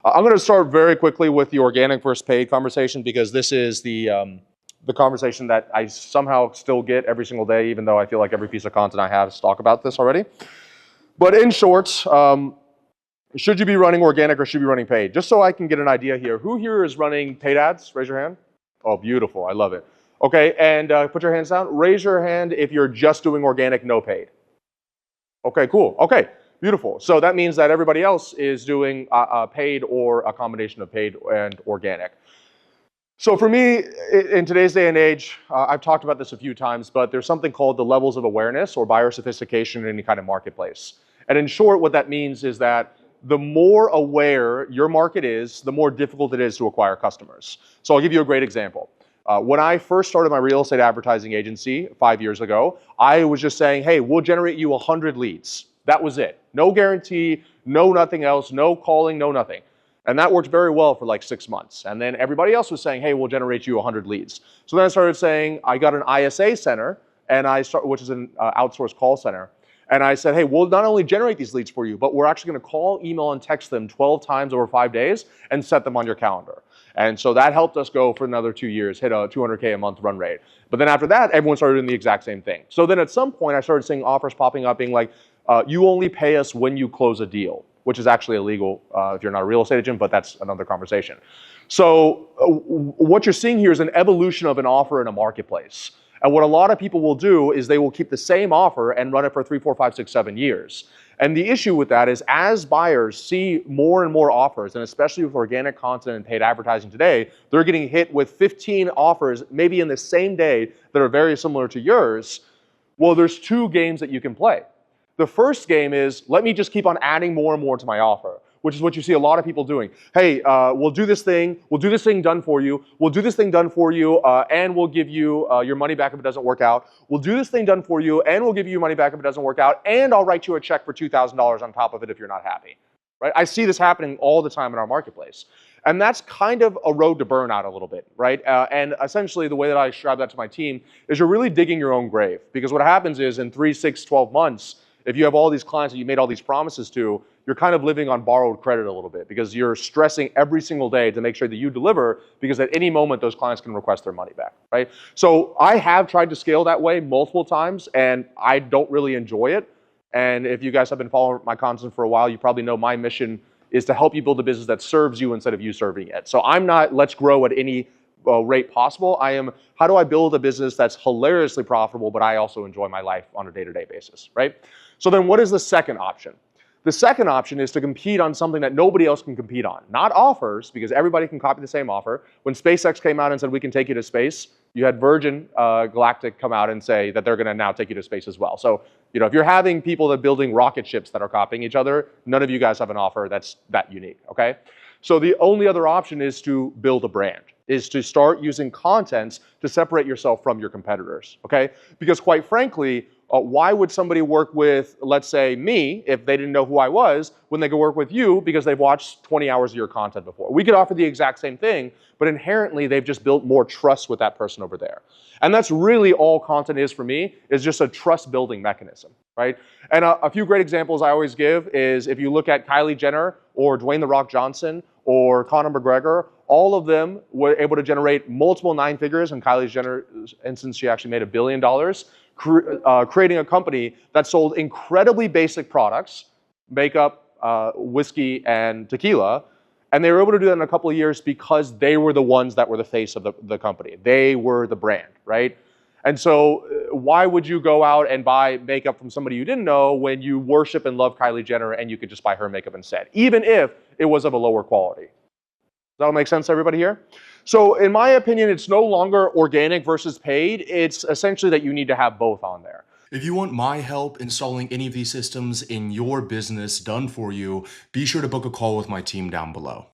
I'm going to start very quickly with the organic versus paid conversation because this is the conversation that I somehow still get every single day, even though I feel like every piece of content I have is talk about this already. But in short, should you be running organic or should you be running paid? Just so I can get an idea here, who here is running paid ads? Raise your hand. Oh, beautiful. I love it. Okay, and put your hands down. Raise your hand if you're just doing organic, no paid. Okay, cool. Okay, beautiful. So that means that everybody else is doing paid or a combination of paid and organic. So for me, in today's day and age, I've talked about this a few times, but there's something called the levels of awareness or buyer sophistication in any kind of marketplace. And in short, what that means is that the more aware your market is, the more difficult it is to acquire customers. So I'll give you a great example. When I first started my real estate advertising agency 5 years ago, I was just saying, hey, we'll generate you 100 leads. That was it. No guarantee, no nothing else, no calling, no nothing. And that worked very well for like 6 months. And then everybody else was saying, hey, we'll generate you 100 leads. So then I started saying, I got an ISA center, which is an outsourced call center. And I said, hey, we'll not only generate these leads for you, but we're actually going to call, email, and text them 12 times over 5 days and set them on your calendar. And so that helped us go for another 2 years, hit a 200K a month run rate. But then after that, everyone started doing the exact same thing. So then at some point, I started seeing offers popping up being like, you only pay us when you close a deal, which is actually illegal if you're not a real estate agent, but that's another conversation. So what you're seeing here is an evolution of an offer in a marketplace. And what a lot of people will do is they will keep the same offer and run it for 3, 4, 5, 6, 7 years. And the issue with that is as buyers see more and more offers, and especially with organic content and paid advertising today, they're getting hit with 15 offers, maybe in the same day, that are very similar to yours. Well, there's two games that you can play. The first game is, let me just keep on adding more and more to my offer, which is what you see a lot of people doing. Hey, we'll do this thing done for you, we'll do this thing done for you, and we'll give you your money back if it doesn't work out. We'll do this thing done for you, and we'll give you your money back if it doesn't work out, and I'll write you a check for $2,000 on top of it if you're not happy. Right? I see this happening all the time in our marketplace. And that's kind of a road to burnout a little bit, right? And essentially the way that I describe that to my team is you're really digging your own grave. Because what happens is in 3, 6, 12 months, if you have all these clients that you made all these promises to, you're kind of living on borrowed credit a little bit because you're stressing every single day to make sure that you deliver because at any moment those clients can request their money back, right? So I have tried to scale that way multiple times and I don't really enjoy it. And if you guys have been following my content for a while, you probably know my mission is to help you build a business that serves you instead of you serving it. So I'm not, let's grow at any rate possible. I am, how do I build a business that's hilariously profitable, but I also enjoy my life on a day-to-day basis, right? So then what is the second option? The second option is to compete on something that nobody else can compete on. Not offers, because everybody can copy the same offer. When SpaceX came out and said, we can take you to space, you had Virgin Galactic come out and say that they're going to now take you to space as well. So, you know, if you're having people that are building rocket ships that are copying each other, none of you guys have an offer that's that unique, okay? So the only other option is to build a brand, is to start using content to separate yourself from your competitors, okay? Because quite frankly, why would somebody work with, let's say, me, if they didn't know who I was, when they could work with you because they've watched 20 hours of your content before? We could offer the exact same thing, but inherently they've just built more trust with that person over there. And that's really all content is for me, is just a trust building mechanism, right? And a few great examples I always give is if you look at Kylie Jenner or Dwayne "The Rock" Johnson or Conor McGregor, all of them were able to generate multiple 9 figures. In Kylie Jenner's instance, she actually made $1 billion. Creating a company that sold incredibly basic products, makeup, whiskey, and tequila. And they were able to do that in a couple of years because they were the ones that were the face of the company. They were the brand, right? And so why would you go out and buy makeup from somebody you didn't know when you worship and love Kylie Jenner and you could just buy her makeup instead, even if it was of a lower quality? Does that all make sense to everybody here? So in my opinion, it's no longer organic versus paid. It's essentially that you need to have both on there. If you want my help installing any of these systems in your business done for you, be sure to book a call with my team down below.